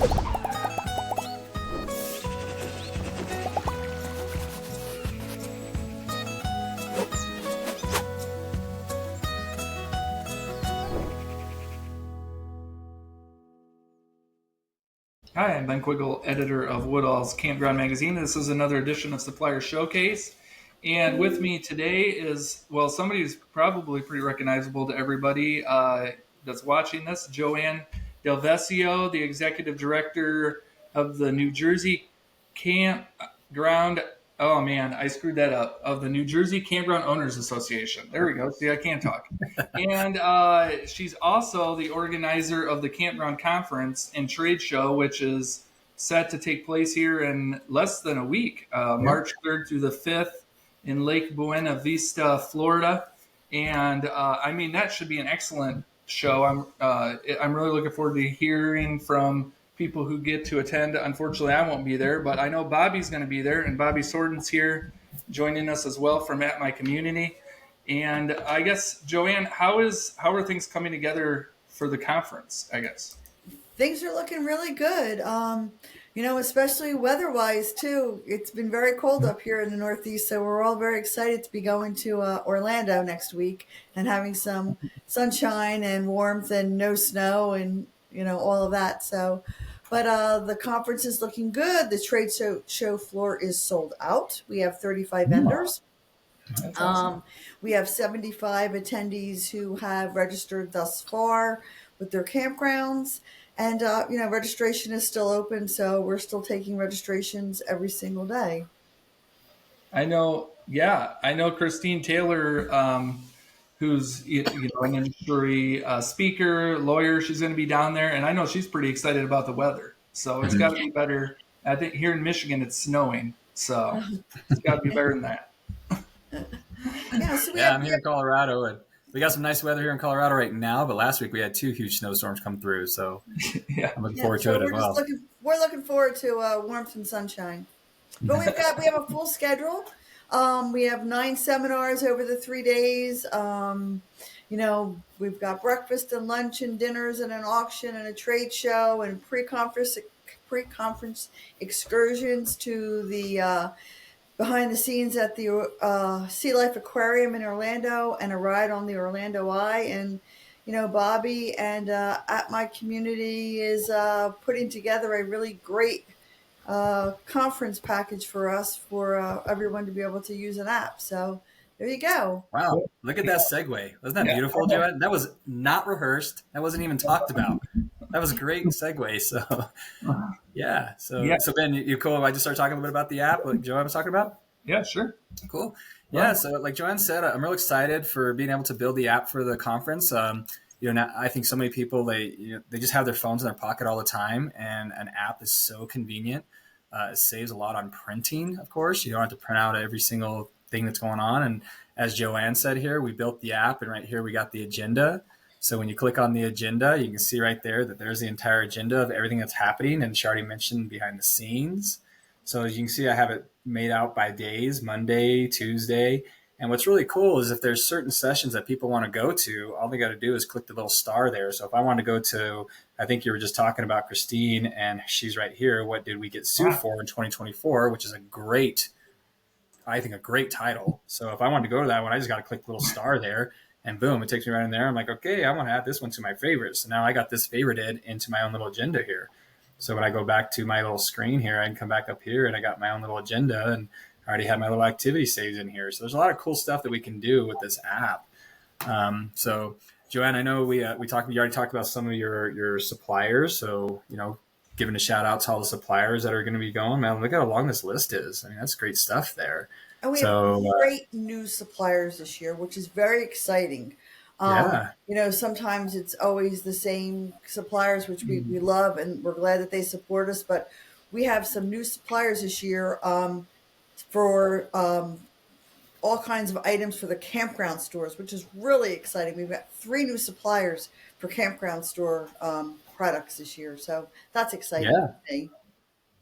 Hi, I'm Ben Quiggle, editor of Woodall's Campground magazine. This is another edition of Supplier Showcase. And with me today is, well, somebody who's probably pretty recognizable to everybody that's watching this, Joann DelVescio, the executive director of the New Jersey Campground. Oh man, I screwed that up. Of the New Jersey Campground Owners Association. There we go. See, I can't talk. And she's also the organizer of the Campground Conference and Trade Show, which is set to take place here in less than a week, March 3rd through the 5th in Lake Buena Vista, Florida. And I mean, that should be an excellent show. I'm really looking forward to hearing from people who get to attend. Unfortunately, I won't be there, but I know Bobby's going to be there, and Bobby Sorden's here joining us as well from At My Community. And I guess, Joann, how are things coming together for the conference, I guess? Things are looking really good. Especially weather-wise too. It's been very cold up here in the Northeast, so we're all very excited to be going to Orlando next week and having some sunshine and warmth and no snow and all of that. So, but the conference is looking good. The trade show floor is sold out. We have 35 vendors. That's awesome. We have 75 attendees who have registered thus far with their campgrounds. And, registration is still open, so we're still taking registrations every single day. I know Christine Taylor, who's an industry speaker, lawyer. She's going to be down there, and I know she's pretty excited about the weather. So it's got to be better. I think here in Michigan it's snowing, so it's got to be better than that. I'm here in Colorado, and we got some nice weather here in Colorado right now. But last week we had 2 huge snowstorms come through, so I'm looking forward to it as well. We're looking forward to warmth and sunshine. But we have a full schedule. We have 9 seminars over the 3 days. We've got breakfast and lunch and dinners and an auction and a trade show and pre-conference excursions to the behind the scenes at the Sea Life Aquarium in Orlando and a ride on the Orlando Eye. And, Bobby and At My Community is putting together a really great conference package for us for everyone to be able to use an app. So there you go. Wow. Look at that segue. Wasn't that beautiful, Joann? That was not rehearsed. That wasn't even talked about. That was a great segue. So, yeah. So Ben, you cool? I just started talking a little bit about the app, like Joann was talking about? Yeah, sure. Cool. Yeah. So like Joann said, I'm real excited for being able to build the app for the conference. Now, I think so many people, they just have their phones in their pocket all the time, and an app is so convenient. It saves a lot on printing, of course. You don't have to print out every single thing that's going on. And as Joann said here, we built the app, and right here we got the agenda. So when you click on the agenda, you can see right there that there's the entire agenda of everything that's happening. And she already mentioned behind the scenes. So as you can see, I have it made out by days, Monday, Tuesday. And what's really cool is if there's certain sessions that people want to go to, all they got to do is click the little star there. So if I want to go to, I think you were just talking about Christine, and she's right here. What did we get sued for in 2024, which is a great title. So if I wanted to go to that one, I just got to click the little star there, and boom, it takes me right in there. I'm like, okay, I want to add this one to my favorites. So now I got this favorited into my own little agenda here. So when I go back to my little screen here, I can come back up here and I got my own little agenda, and I already have my little activity saved in here. So there's a lot of cool stuff that we can do with this app. So Joann, I know you already talked about some of your suppliers. So, giving a shout out to all the suppliers that are going to be going, man, look how long this list is. I mean, that's great stuff there. And we have great new suppliers this year, which is very exciting. Sometimes it's always the same suppliers, which we love, and we're glad that they support us. But we have some new suppliers this year for all kinds of items for the campground stores, which is really exciting. We've got 3 new suppliers for campground store products this year. So that's exciting to me.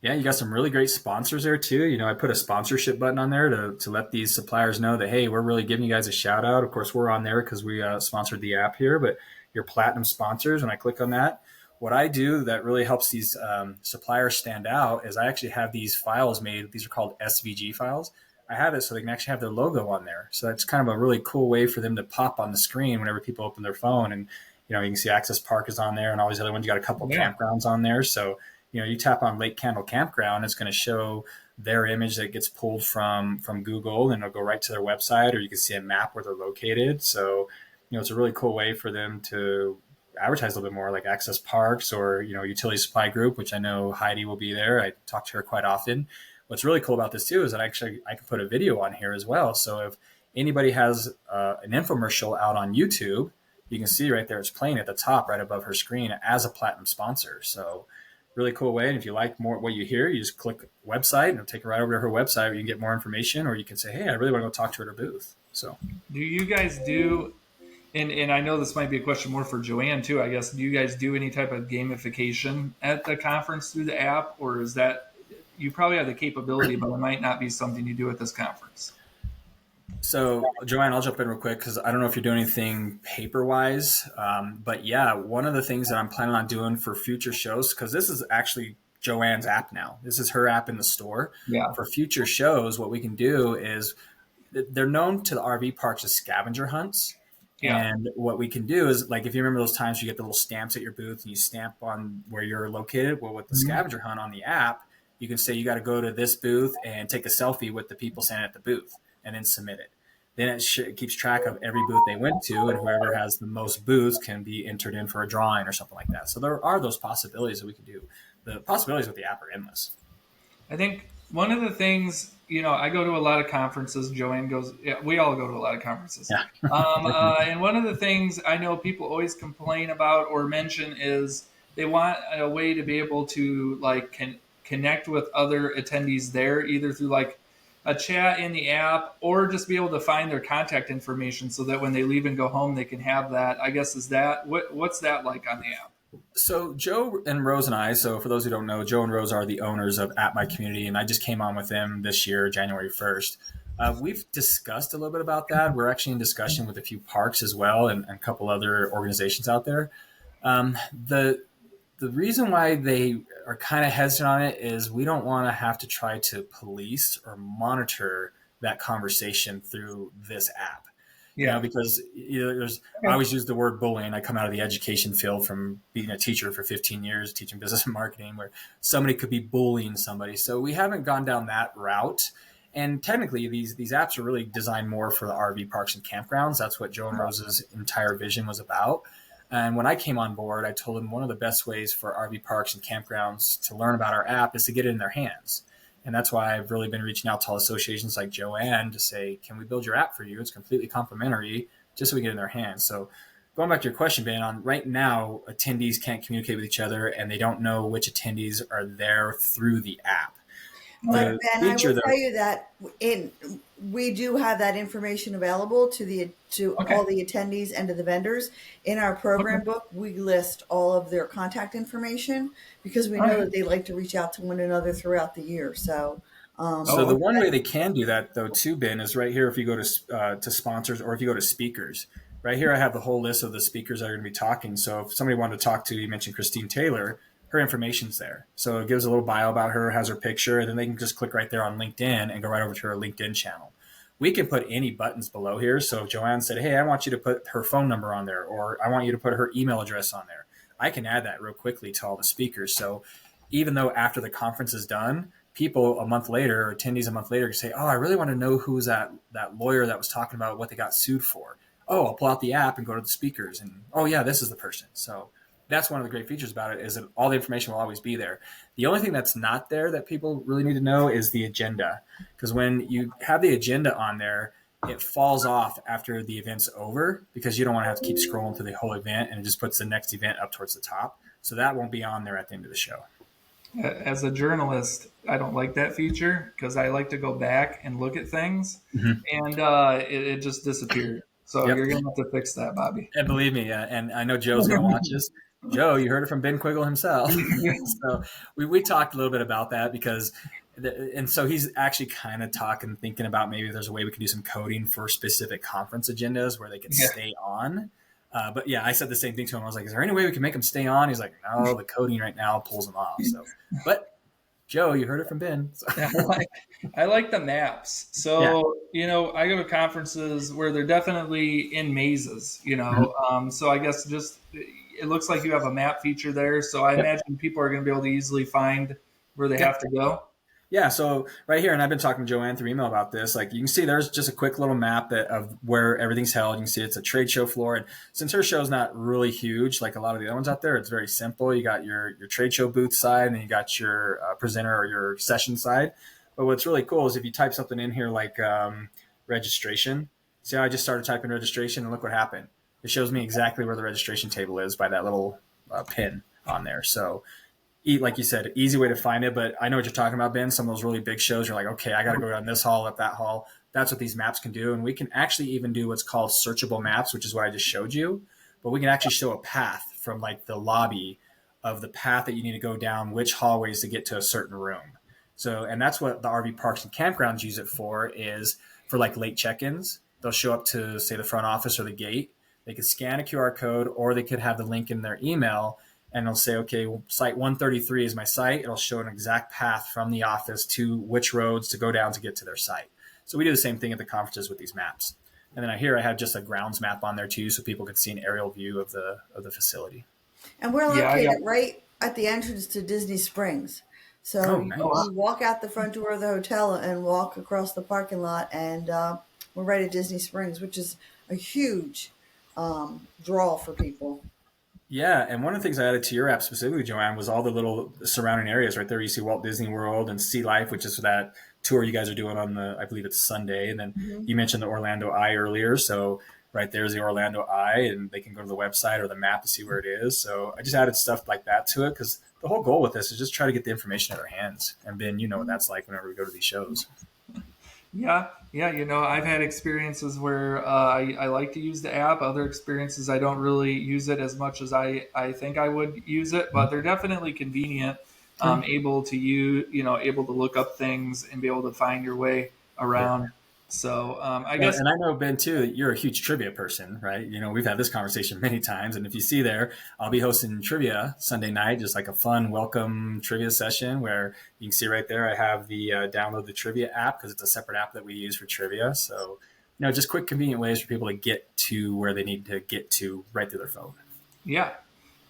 Yeah, you got some really great sponsors there too. I put a sponsorship button on there to let these suppliers know that, hey, we're really giving you guys a shout out. Of course, we're on there because we sponsored the app here, but your platinum sponsors, when I click on that, what I do that really helps these suppliers stand out is I actually have these files made. These are called SVG files. I have it so they can actually have their logo on there. So that's kind of a really cool way for them to pop on the screen whenever people open their phone. And, you know, you can see Access Park is on there and all these other ones. You got a couple campgrounds on there. So, you know, you tap on Lake Candle Campground, it's going to show their image that gets pulled from Google, and it'll go right to their website, or you can see a map where they're located. So, you know, it's a really cool way for them to advertise a little bit more, like Access Parks or, you know, Utility Supply Group, which I know Heidi will be there. I talk to her quite often. What's really cool about this too is that I can put a video on here as well. So if anybody has an infomercial out on YouTube, you can see right there, it's playing at the top right above her screen as a platinum sponsor. So really cool way. And if you like more what you hear, you just click website and it'll take you right over to her website where you can get more information, or you can say, hey, I really want to go talk to her at her booth. So do you guys do, and I know this might be a question more for Joann too, I guess, do you guys do any type of gamification at the conference through the app, or is that, you probably have the capability, but it might not be something you do at this conference? So, Joann, I'll jump in real quick because I don't know if you're doing anything paper-wise. But yeah, one of the things that I'm planning on doing for future shows, because this is actually Joann's app now. This is her app in the store. Yeah. For future shows, what we can do is they're known to the RV parks as scavenger hunts. Yeah. And what we can do is, like, if you remember those times you get the little stamps at your booth and you stamp on where you're located, well, with the scavenger hunt on the app, you can say you got to go to this booth and take a selfie with the people standing at the booth and then submit it. Then it keeps track of every booth they went to, and whoever has the most booths can be entered in for a drawing or something like that. So there are those possibilities that we can do. The possibilities with the app are endless. I think one of the things, you know, I go to a lot of conferences. Joann goes, yeah, we all go to a lot of conferences. Yeah. And one of the things I know people always complain about or mention is they want a way to be able to, like, connect with other attendees there, either through like a chat in the app or just be able to find their contact information so that when they leave and go home, they can have that. I guess, is that, what's that like on the app? So Joe and Rose and I, so for those who don't know, Joe and Rose are the owners of At My Community, and I just came on with them this year, January 1st. We've discussed a little bit about that. We're actually in discussion with a few parks as well and a couple other organizations out there. The reason why they are kind of hesitant on it is we don't want to have to try to police or monitor that conversation through this app. Yeah. You know, because I always use the word bullying. I come out of the education field from being a teacher for 15 years, teaching business and marketing, where somebody could be bullying somebody. So we haven't gone down that route. And technically, these apps are really designed more for the RV parks and campgrounds. That's what Joe and Rose's entire vision was about. And when I came on board, I told them one of the best ways for RV parks and campgrounds to learn about our app is to get it in their hands. And that's why I've really been reaching out to all associations like Joann to say, can we build your app for you? It's completely complimentary, just so we get it in their hands. So going back to your question, Ben, on right now, attendees can't communicate with each other and they don't know which attendees are there through the app. But Ben, I will tell you that we do have that information available to all the attendees and to the vendors. In our program book, we list all of their contact information because we know that they like to reach out to one another throughout the year. So the one way they can do that, though, too, Ben, is right here. If you go to sponsors or if you go to speakers, right here, I have the whole list of the speakers that are going to be talking. So if somebody wanted to talk to, you mentioned Christine Taylor, her information's there. So it gives a little bio about her, has her picture, and then they can just click right there on LinkedIn and go right over to her LinkedIn channel. We can put any buttons below here. So if Joann said, hey, I want you to put her phone number on there, or I want you to put her email address on there, I can add that real quickly to all the speakers. So even though after the conference is done, people a month later, or attendees a month later, can say, oh, I really want to know who's that lawyer that was talking about what they got sued for. Oh, I'll pull out the app and go to the speakers, and oh yeah, this is the person. So that's one of the great features about it, is that all the information will always be there. The only thing that's not there that people really need to know is the agenda. Because when you have the agenda on there, it falls off after the event's over because you don't want to have to keep scrolling through the whole event, and it just puts the next event up towards the top. So that won't be on there at the end of the show. As a journalist, I don't like that feature because I like to go back and look at things, and it just disappeared. So you're going to have to fix that, Bobby. And believe me, and I know Joe's going to watch this. Joe, you heard it from Ben Quiggle himself. So we talked a little bit about that because, and so he's actually kind of thinking about maybe there's a way we could do some coding for specific conference agendas where they can stay on. But yeah, I said the same thing to him. I was like, is there any way we can make them stay on? He's like, no, the coding right now pulls them off. So, but Joe, you heard it from Ben. So. I like the maps. So, I go to conferences where they're definitely in mazes, so I guess just it looks like you have a map feature there. So I imagine people are going to be able to easily find where they have to go. Yeah, so right here, and I've been talking to Joann through email about this. Like you can see, there's just a quick little map of where everything's held. You can see it's a trade show floor, and since her show's not really huge, like a lot of the other ones out there, it's very simple. You got your trade show booth side, and then you got your presenter or your session side. But what's really cool is if you type something in here like registration. See how I just started typing registration, and look what happened. It shows me exactly where the registration table is by that little pin on there. So. Like you said, easy way to find it, but I know what you're talking about, Ben. Some of those really big shows, you're like, okay, I got to go down this hall, up that hall. That's what these maps can do. And we can actually even do what's called searchable maps, which is what I just showed you. But we can actually show a path from like the lobby of the path that you need to go down, which hallways to get to a certain room. So, and that's what the RV parks and campgrounds use it for, is for like late check-ins. They'll show up to, say, the front office or the gate. They could scan a QR code, or they could have the link in their email, and it'll say, okay, well, site 133 is my site. It'll show an exact path from the office to which roads to go down to get to their site. So we do the same thing at the conferences with these maps. And then I have just a grounds map on there too, so people can see an aerial view of the facility. And we're located right at the entrance to Disney Springs. So you walk out the front door of the hotel and walk across the parking lot, and we're right at Disney Springs, which is a huge draw for people. Yeah, and one of the things I added to your app specifically, Joann, was all the little surrounding areas. Right there, you see Walt Disney World and Sea Life, which is that tour you guys are doing on I believe it's Sunday. And then you mentioned the Orlando Eye earlier. So right there's the Orlando Eye, and they can go to the website or the map to see where it is. So I just added stuff like that to it, because the whole goal with this is just try to get the information in our hands. And Ben, you know what that's like whenever we go to these shows. Yeah. I've had experiences where I like to use the app. Other experiences, I don't really use it as much as I think I would use it, but they're definitely convenient. Able to able to look up things and be able to find your way around. Yeah. So I guess, and I know, Ben, too, that you're a huge trivia person, right? We've had this conversation many times, and if you see there, I'll be hosting trivia Sunday night, just like a fun welcome trivia session where you can see right there, I have the download the trivia app, because it's a separate app that we use for trivia. So, just quick, convenient ways for people to get to where they need to get to right through their phone. Yeah.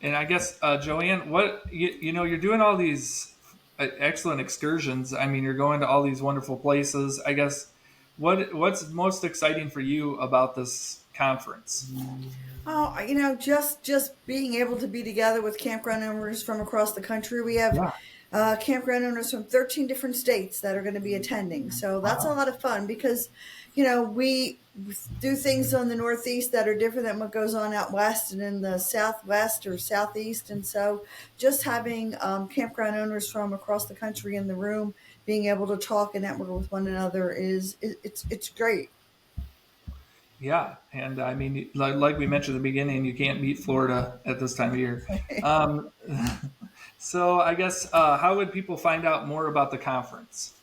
And I guess, Joann, what, you're doing all these excellent excursions. I mean, you're going to all these wonderful places. I guess, what's most exciting for you about this conference? Oh, just being able to be together with campground owners from across the country. We have campground owners from 13 different states that are going to be attending. So that's a lot of fun, because, we do things on the Northeast that are different than what goes on out west and in the Southwest or Southeast. And so just having campground owners from across the country in the room, being able to talk and network with one another it's great. Yeah, and I mean, like we mentioned at the beginning, you can't beat Florida at this time of year. So I guess, how would people find out more about the conference?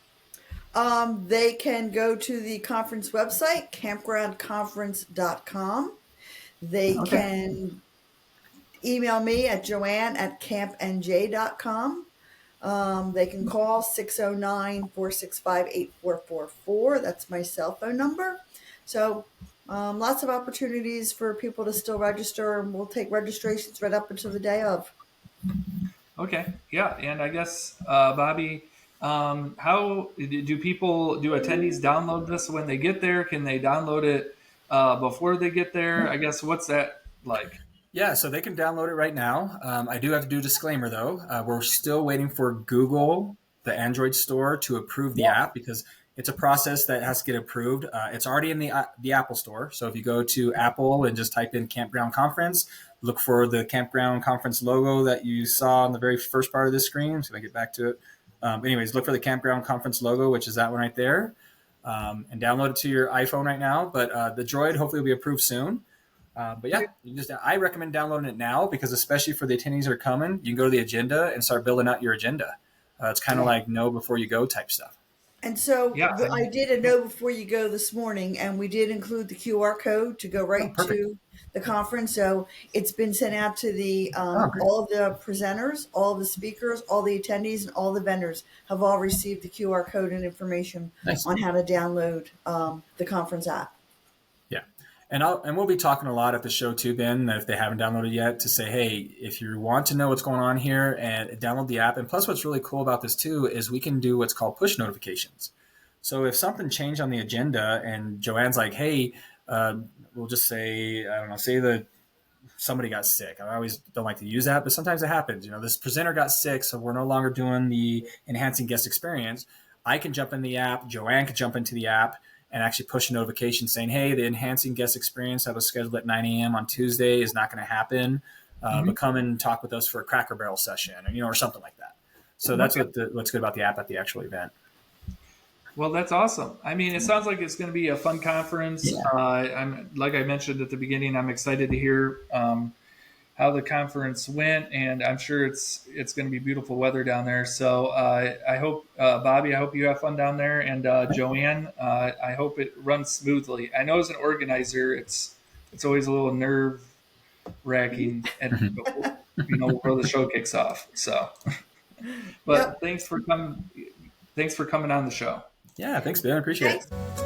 They can go to the conference website, campgroundconference.com. They can email me at joann@campnj.com. They can call 609-465-8444. That's my cell phone number. So lots of opportunities for people to still register, and we'll take registrations right up until the day of. Okay. Yeah. And I guess, Bobby, how do attendees download this when they get there? Can they download it before they get there? I guess, what's that like? Yeah, so they can download it right now. I do have to do a disclaimer, though. We're still waiting for Google, the Android store, to approve the app, because it's a process that has to get approved. It's already in the Apple store. So if you go to Apple and just type in Campground Conference, look for the Campground Conference logo that you saw on the very first part of the screen. So I get back to it. Anyways, look for the Campground Conference logo, which is that one right there, and download it to your iPhone right now. But the Droid hopefully will be approved soon. But yeah, I recommend downloading it now, because especially for the attendees that are coming, you can go to the agenda and start building out your agenda. It's kind of like know before you go type stuff. And so Yeah, I did a note before you go this morning, and we did include the QR code to go right to the conference. So it's been sent out to the all of the presenters, all of the speakers, all the attendees, and all the vendors have all received the QR code and information on how to download the conference app. Yeah. And we'll be talking a lot at the show too, Ben, if they haven't downloaded yet, to say, hey, if you want to know what's going on here, and download the app. And plus, what's really cool about this too is we can do what's called push notifications. So if something changed on the agenda and Joanne's like, hey, we'll just say, I don't know, say that somebody got sick. I always don't like to use that, but sometimes it happens. This presenter got sick, so we're no longer doing the enhancing guest experience. I can jump in the app. Joanne can jump into the app and actually push a notification saying, hey, the enhancing guest experience that was scheduled at 9 a.m. on Tuesday is not going to happen, but come and talk with us for a Cracker Barrel session, or something like that. So that's what's good about the app at the actual event. Well, that's awesome. I mean, it sounds like it's going to be a fun conference. Yeah. I'm like I mentioned at the beginning, I'm excited to hear how the conference went, and I'm sure it's going to be beautiful weather down there. So I hope, Bobby, I hope you have fun down there, and Joanne, I hope it runs smoothly. I know as an organizer, it's always a little nerve wracking, and before the show kicks off. So, but thanks for coming on the show. Yeah, thanks, Ben. I appreciate it.